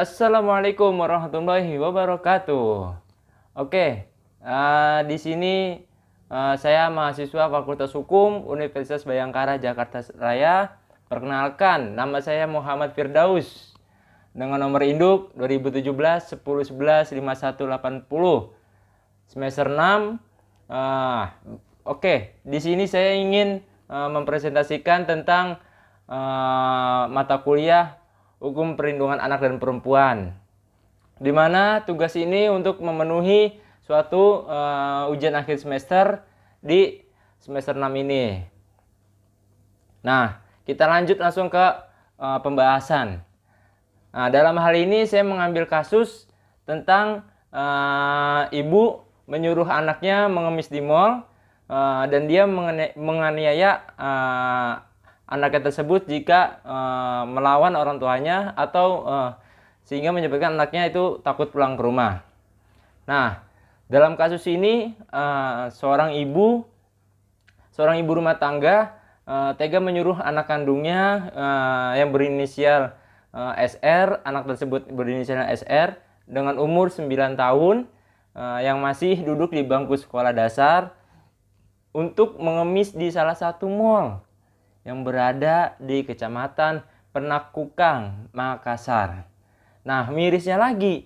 Assalamualaikum warahmatullahi wabarakatuh. Oke, di sini saya mahasiswa Fakultas Hukum Universitas Bhayangkara Jakarta Raya. Perkenalkan, nama saya Muhammad Firdaus dengan nomor induk 2017 10 11 5180 semester 6. Oke, di sini saya ingin mempresentasikan tentang mata kuliah Hukum Perlindungan Anak dan Perempuan, di mana tugas ini untuk memenuhi suatu ujian akhir semester di semester 6 ini. Nah, kita lanjut langsung ke pembahasan. Nah, dalam hal ini saya mengambil kasus tentang ibu menyuruh anaknya mengemis di mall dan dia menganiaya anaknya tersebut jika melawan orang tuanya atau sehingga menyebabkan anaknya itu takut pulang ke rumah. Nah, dalam kasus ini seorang ibu rumah tangga tega menyuruh anak kandungnya yang berinisial SR, anak tersebut berinisial SR dengan umur 9 tahun yang masih duduk di bangku sekolah dasar untuk mengemis di salah satu mall yang berada di Kecamatan Penakukang, Makassar. Nah, mirisnya lagi,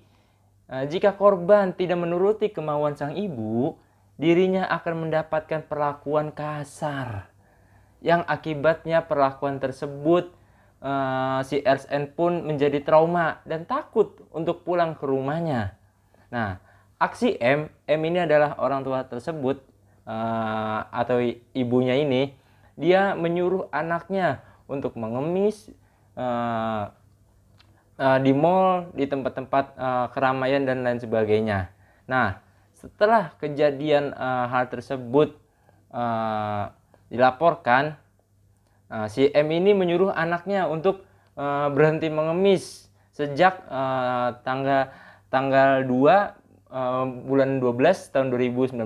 jika korban tidak menuruti kemauan sang ibu, dirinya akan mendapatkan perlakuan kasar. Yang akibatnya perlakuan tersebut si RSN pun menjadi trauma dan takut untuk pulang ke rumahnya. Nah, aksi M ini adalah orang tua tersebut atau ibunya ini. Dia menyuruh anaknya untuk mengemis di mall, di tempat-tempat keramaian dan lain sebagainya. Nah, setelah kejadian hal tersebut dilaporkan, si M ini menyuruh anaknya untuk berhenti mengemis sejak tanggal 2 bulan 12 tahun 2019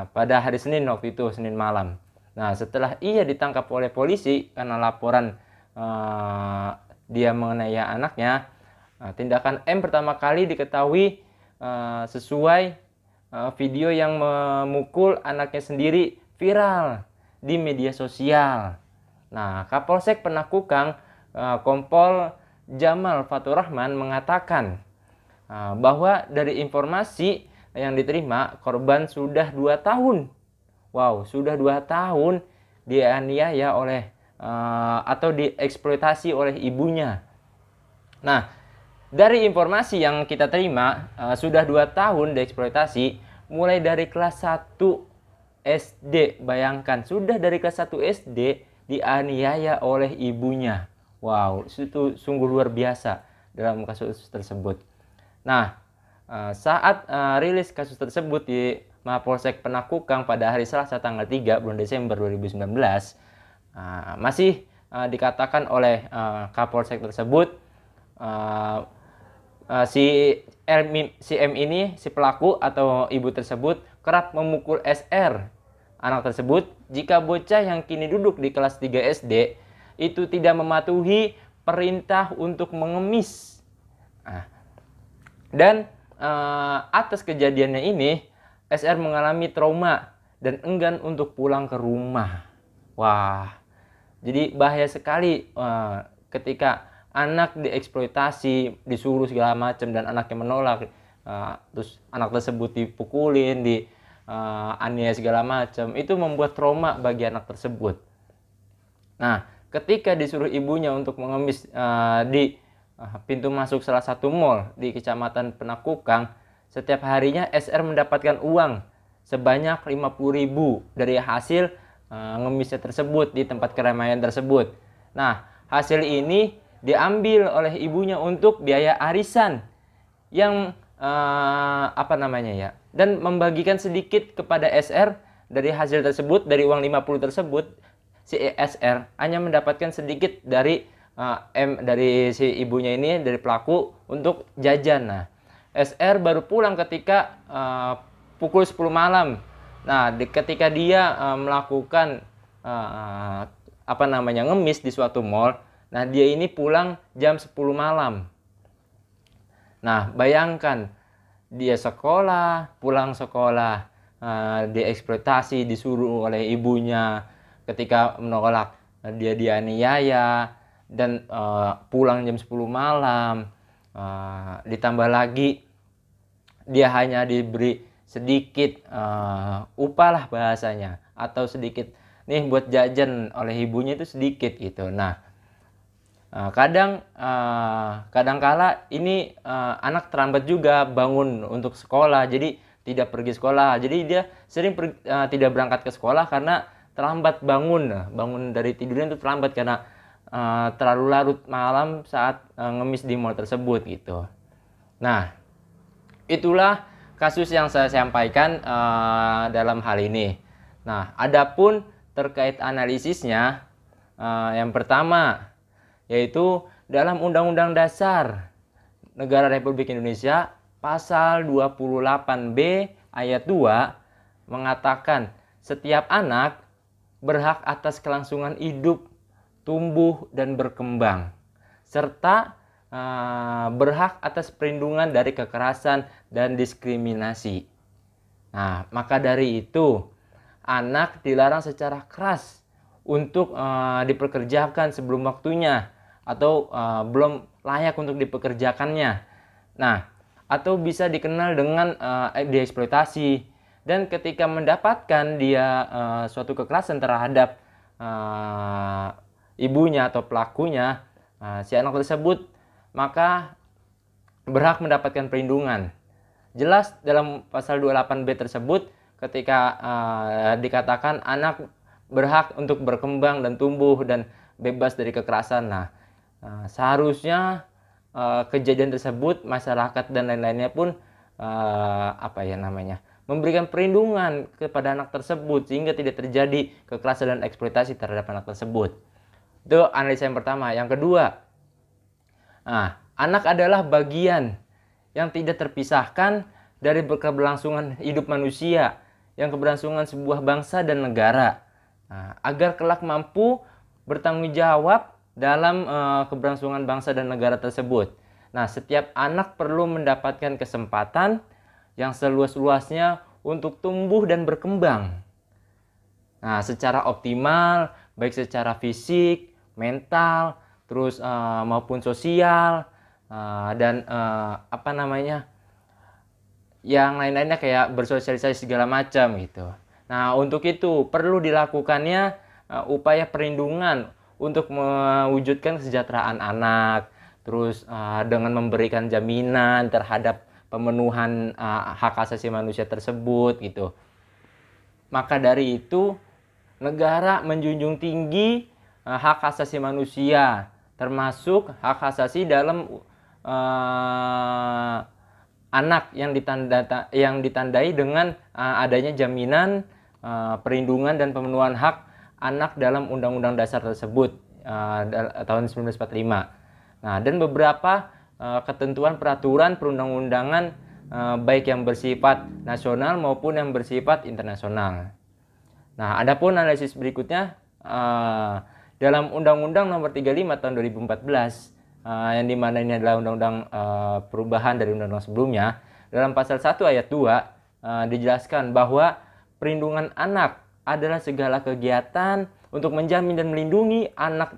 pada hari Senin, waktu itu Senin malam. Nah, setelah ia ditangkap oleh polisi karena laporan dia menganiaya anaknya, tindakan M pertama kali diketahui sesuai video yang memukul anaknya sendiri viral di media sosial. Nah, Kapolsek Penakukang Kompol Jamal Faturrahman mengatakan bahwa dari informasi yang diterima, korban sudah 2 tahun. Wow, sudah 2 tahun dianiaya oleh atau dieksploitasi oleh ibunya. Nah, dari informasi yang kita terima, sudah 2 tahun dieksploitasi mulai dari kelas 1 SD. Bayangkan, sudah dari kelas 1 SD dianiaya oleh ibunya. Wow, itu sungguh luar biasa dalam kasus tersebut. Nah, saat rilis kasus tersebut di Mapolsek Penakukang pada hari Selasa tanggal 3 bulan Desember 2019, masih dikatakan oleh Kapolsek tersebut, si M ini, si pelaku atau ibu tersebut kerap memukul SR, anak tersebut, jika bocah yang kini duduk di kelas 3 SD itu tidak mematuhi perintah untuk mengemis. Dan atas kejadiannya ini, SR mengalami trauma dan enggan untuk pulang ke rumah. Wah, jadi bahaya sekali ketika anak dieksploitasi, disuruh segala macam dan anaknya menolak. Terus anak tersebut dipukulin, aniaya segala macam. Itu membuat trauma bagi anak tersebut. Nah, ketika disuruh ibunya untuk mengemis di pintu masuk salah satu mall di Kecamatan Penakukang, setiap harinya SR mendapatkan uang sebanyak 50.000 dari hasil ngemisnya tersebut di tempat keramaian tersebut. Nah, hasil ini diambil oleh ibunya untuk biaya arisan yang dan membagikan sedikit kepada SR dari hasil tersebut. Dari uang 50 tersebut, si SR hanya mendapatkan sedikit dari dari si ibunya ini, dari pelaku, untuk jajan. Nah, SR baru pulang ketika pukul 10 malam. Nah, ketika dia melakukan ngemis di suatu mall, nah dia ini pulang jam 10 malam. Nah, bayangkan dia sekolah, pulang sekolah, dieksploitasi, disuruh oleh ibunya, ketika menolak dia dianiaya, dan pulang jam 10 malam. Ditambah lagi dia hanya diberi sedikit upah lah bahasanya, atau sedikit nih buat jajan oleh ibunya itu sedikit gitu. Nah, kadang kala ini anak terlambat juga bangun untuk sekolah, jadi tidak pergi sekolah. Jadi dia sering tidak berangkat ke sekolah karena terlambat bangun dari tidurnya itu terlambat karena terlalu larut malam saat ngemis di mall tersebut gitu. Nah, itulah kasus yang saya sampaikan dalam hal ini. Nah, adapun terkait analisisnya, yang pertama yaitu dalam Undang-Undang Dasar Negara Republik Indonesia pasal 28B ayat 2 mengatakan setiap anak berhak atas kelangsungan hidup, tumbuh dan berkembang, serta berhak atas perlindungan dari kekerasan dan diskriminasi. Nah, maka dari itu anak dilarang secara keras untuk dipekerjakan sebelum waktunya, atau belum layak untuk dipekerjakannya. Nah, atau bisa dikenal dengan dieksploitasi. Dan ketika mendapatkan dia suatu kekerasan terhadap ibunya atau pelakunya, si anak tersebut maka berhak mendapatkan perlindungan. Jelas dalam pasal 28B tersebut ketika dikatakan anak berhak untuk berkembang dan tumbuh dan bebas dari kekerasan. Nah, seharusnya kejadian tersebut masyarakat dan lain-lainnya pun memberikan perlindungan kepada anak tersebut sehingga tidak terjadi kekerasan dan eksploitasi terhadap anak tersebut. Itu analisa yang pertama. Yang kedua, anak adalah bagian yang tidak terpisahkan dari keberlangsungan hidup manusia, yang keberlangsungan sebuah bangsa dan negara. Agar kelak mampu bertanggung jawab dalam keberlangsungan bangsa dan negara tersebut. Nah, setiap anak perlu mendapatkan kesempatan yang seluas-luasnya untuk tumbuh dan berkembang. Nah, secara optimal, baik secara fisik, mental, terus maupun sosial, dan yang lain-lainnya kayak bersosialisasi segala macam gitu. Nah, untuk itu perlu dilakukannya upaya perlindungan untuk mewujudkan kesejahteraan anak, terus dengan memberikan jaminan terhadap pemenuhan hak asasi manusia tersebut gitu. Maka dari itu negara menjunjung tinggi hak asasi manusia, termasuk hak asasi dalam anak yang ditandai dengan adanya jaminan perlindungan dan pemenuhan hak anak dalam Undang-Undang Dasar tersebut tahun 1945. Nah, dan beberapa ketentuan peraturan perundang-undangan baik yang bersifat nasional maupun yang bersifat internasional. Nah, adapun analisis berikutnya dalam Undang-Undang Nomor 35 tahun 2014 yang dimana ini adalah undang-undang perubahan dari undang-undang sebelumnya, dalam pasal 1 ayat 2 dijelaskan bahwa perlindungan anak adalah segala kegiatan untuk menjamin dan melindungi anak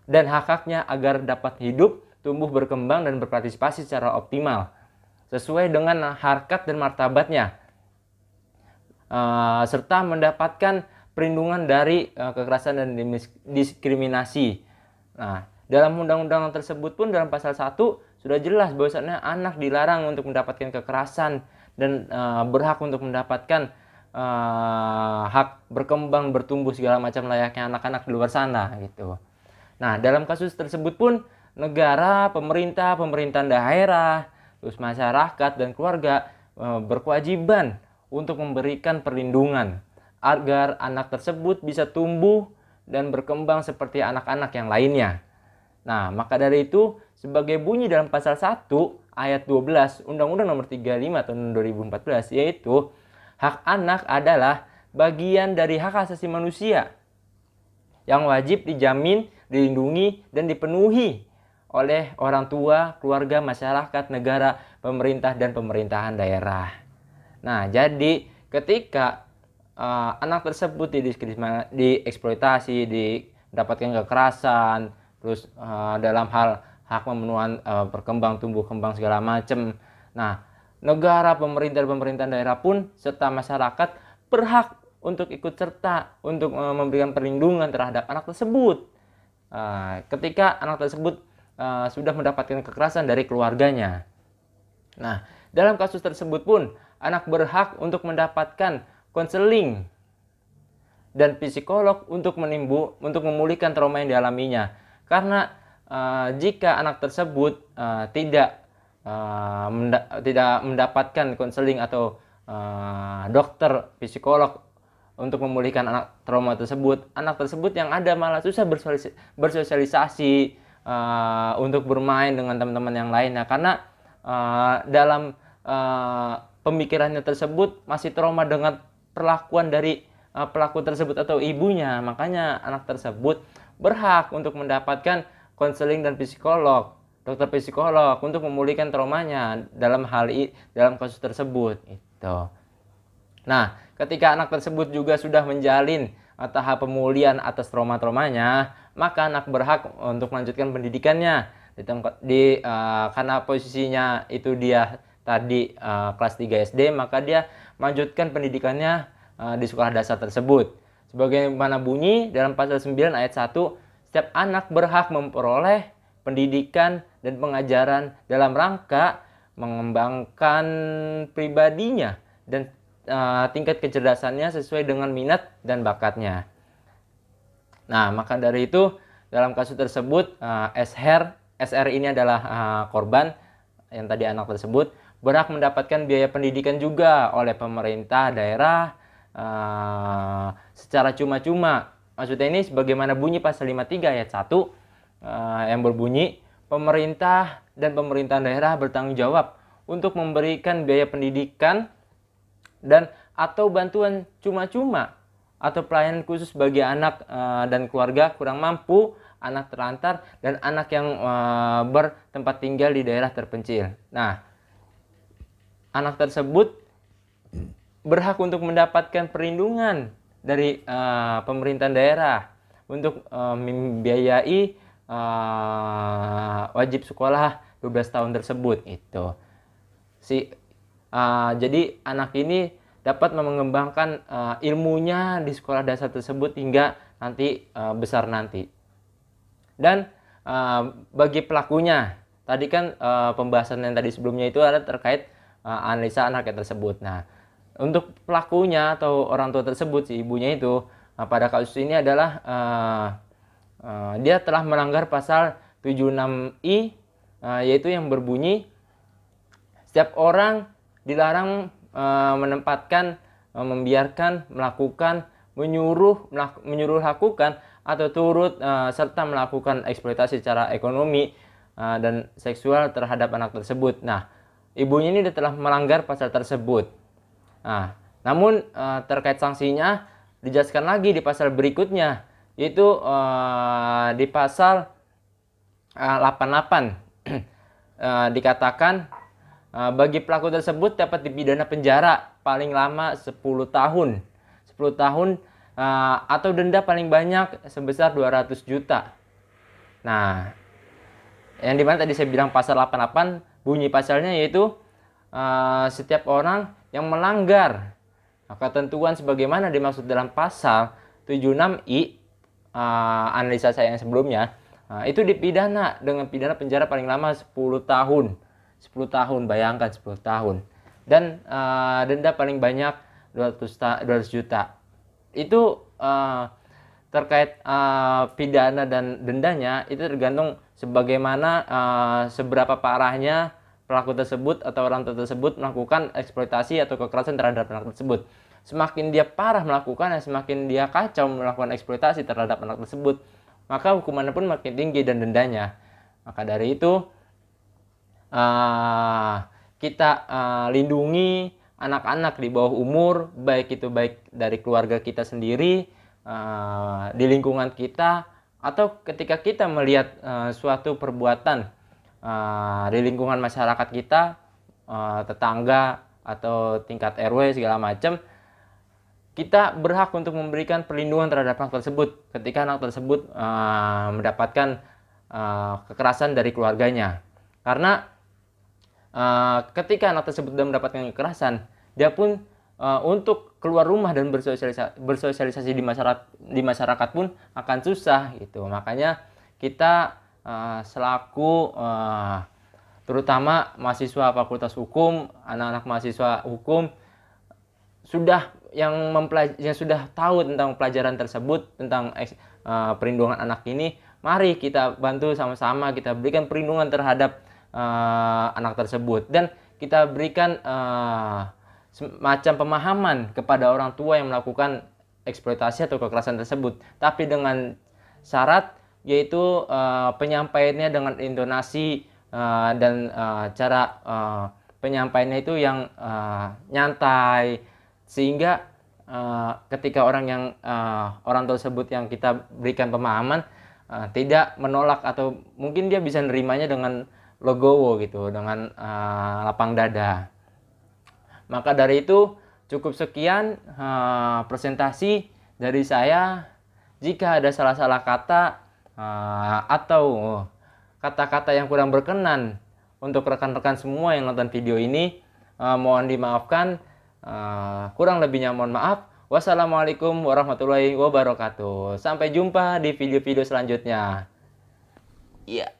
dan hak-haknya agar dapat hidup, tumbuh, berkembang, dan berpartisipasi secara optimal sesuai dengan harkat dan martabatnya, serta mendapatkan perlindungan dari kekerasan dan diskriminasi. Nah, dalam undang-undang tersebut pun dalam pasal 1 sudah jelas bahwasannya anak dilarang untuk mendapatkan kekerasan dan berhak untuk mendapatkan hak berkembang, bertumbuh segala macam layaknya anak-anak di luar sana gitu. Nah, dalam kasus tersebut pun negara, pemerintahan daerah, terus masyarakat dan keluarga berkewajiban untuk memberikan perlindungan agar anak tersebut bisa tumbuh dan berkembang seperti anak-anak yang lainnya. Nah, maka dari itu sebagai bunyi dalam pasal 1 ayat 12 Undang-Undang Nomor 35 tahun 2014, yaitu hak anak adalah bagian dari hak asasi manusia yang wajib dijamin, dilindungi, dan dipenuhi oleh orang tua, keluarga, masyarakat, negara, pemerintah, dan pemerintahan daerah. Nah, jadi ketika anak tersebut dieksploitasi, mendapatkan kekerasan, terus dalam hal hak pemenuhan berkembang, tumbuh kembang segala macam. Nah, negara, pemerintahan daerah pun serta masyarakat berhak untuk ikut serta untuk memberikan perlindungan terhadap anak tersebut. Ketika anak tersebut sudah mendapatkan kekerasan dari keluarganya. Nah, dalam kasus tersebut pun anak berhak untuk mendapatkan konseling dan psikolog untuk memulihkan trauma yang dialaminya. Karena jika anak tersebut tidak mendapatkan konseling atau dokter psikolog untuk memulihkan trauma tersebut, anak tersebut yang ada malah susah bersosialisasi untuk bermain dengan teman-teman yang lainnya, karena dalam pemikirannya tersebut masih trauma dengan perlakuan dari pelaku tersebut atau ibunya. Makanya anak tersebut berhak untuk mendapatkan konseling dan psikolog, dokter psikolog untuk memulihkan traumanya dalam kasus tersebut itu. Nah, ketika anak tersebut juga sudah menjalin tahap pemulihan atas trauma-traumanya, maka anak berhak untuk melanjutkan pendidikannya karena posisinya itu dia tadi kelas 3 SD, maka dia melanjutkan pendidikannya di sekolah dasar tersebut. Sebagaimana bunyi dalam pasal 9 ayat 1, setiap anak berhak memperoleh pendidikan dan pengajaran dalam rangka mengembangkan pribadinya dan tingkat kecerdasannya sesuai dengan minat dan bakatnya. Nah, maka dari itu dalam kasus tersebut SR ini adalah korban yang tadi anak tersebut berhak mendapatkan biaya pendidikan juga oleh pemerintah daerah secara cuma-cuma. Maksudnya ini sebagaimana bunyi pasal 53 ayat 1 yang berbunyi, pemerintah dan pemerintahan daerah bertanggung jawab untuk memberikan biaya pendidikan dan atau bantuan cuma-cuma atau pelayanan khusus bagi anak dan keluarga kurang mampu, anak terlantar, dan anak yang bertempat tinggal di daerah terpencil. Nah, anak tersebut berhak untuk mendapatkan perlindungan dari pemerintahan daerah untuk membiayai wajib sekolah 12 tahun tersebut itu. Jadi anak ini dapat mengembangkan ilmunya di sekolah dasar tersebut hingga nanti besar nanti. Dan bagi pelakunya, tadi kan pembahasan yang tadi sebelumnya itu ada terkait analisa anak tersebut. Nah, untuk pelakunya atau orang tua tersebut, si ibunya itu, pada kasus ini adalah dia telah melanggar pasal 76I, yaitu yang berbunyi setiap orang dilarang menempatkan, membiarkan, melakukan, menyuruh lakukan atau turut serta melakukan eksploitasi secara ekonomi dan seksual terhadap anak tersebut. Nah, ibunya ini telah melanggar pasal tersebut. Nah, namun terkait sanksinya dijelaskan lagi di pasal berikutnya, yaitu di pasal 88 dikatakan bagi pelaku tersebut dapat dipidana penjara paling lama 10 tahun atau denda paling banyak sebesar 200 juta. Nah, yang dimana tadi saya bilang pasal 88 bunyi pasalnya yaitu setiap orang yang melanggar ketentuan sebagaimana dimaksud dalam pasal 76I, analisa saya yang sebelumnya, itu dipidana dengan pidana penjara paling lama 10 tahun. 10 tahun, bayangkan 10 tahun. Dan denda paling banyak 200 juta. Itu terkait pidana dan dendanya itu tergantung sebagaimana seberapa parahnya pelaku tersebut atau orang tua tersebut melakukan eksploitasi atau kekerasan terhadap anak tersebut. Semakin dia parah melakukannya, semakin dia kacau melakukan eksploitasi terhadap anak tersebut, maka hukumannya pun makin tinggi dan dendanya. Maka dari itu kita lindungi anak-anak di bawah umur, baik dari keluarga kita sendiri, di lingkungan kita, atau ketika kita melihat suatu perbuatan di lingkungan masyarakat kita, tetangga atau tingkat RW segala macam, kita berhak untuk memberikan perlindungan terhadap anak tersebut ketika anak tersebut mendapatkan kekerasan dari keluarganya. Karena ketika anak tersebut sudah mendapatkan kekerasan, dia pun untuk keluar rumah dan bersosialisasi di masyarakat pun akan susah gitu. Makanya kita selaku terutama mahasiswa Fakultas Hukum, anak-anak mahasiswa hukum yang sudah tahu tentang pelajaran tersebut, tentang perlindungan anak ini, mari kita bantu sama-sama, kita berikan perlindungan terhadap anak tersebut, dan kita berikan semacam pemahaman kepada orang tua yang melakukan eksploitasi atau kekerasan tersebut, tapi dengan syarat yaitu penyampaiannya dengan intonasi dan cara penyampaiannya itu yang nyantai, sehingga ketika orang tersebut yang kita berikan pemahaman tidak menolak, atau mungkin dia bisa nerimanya dengan legowo gitu, dengan lapang dada. Maka dari itu cukup sekian presentasi dari saya. Jika ada salah-salah kata atau kata-kata yang kurang berkenan untuk rekan-rekan semua yang nonton video ini, mohon dimaafkan. Kurang lebihnya mohon maaf. Wassalamualaikum warahmatullahi wabarakatuh. Sampai jumpa di video-video selanjutnya. Iya.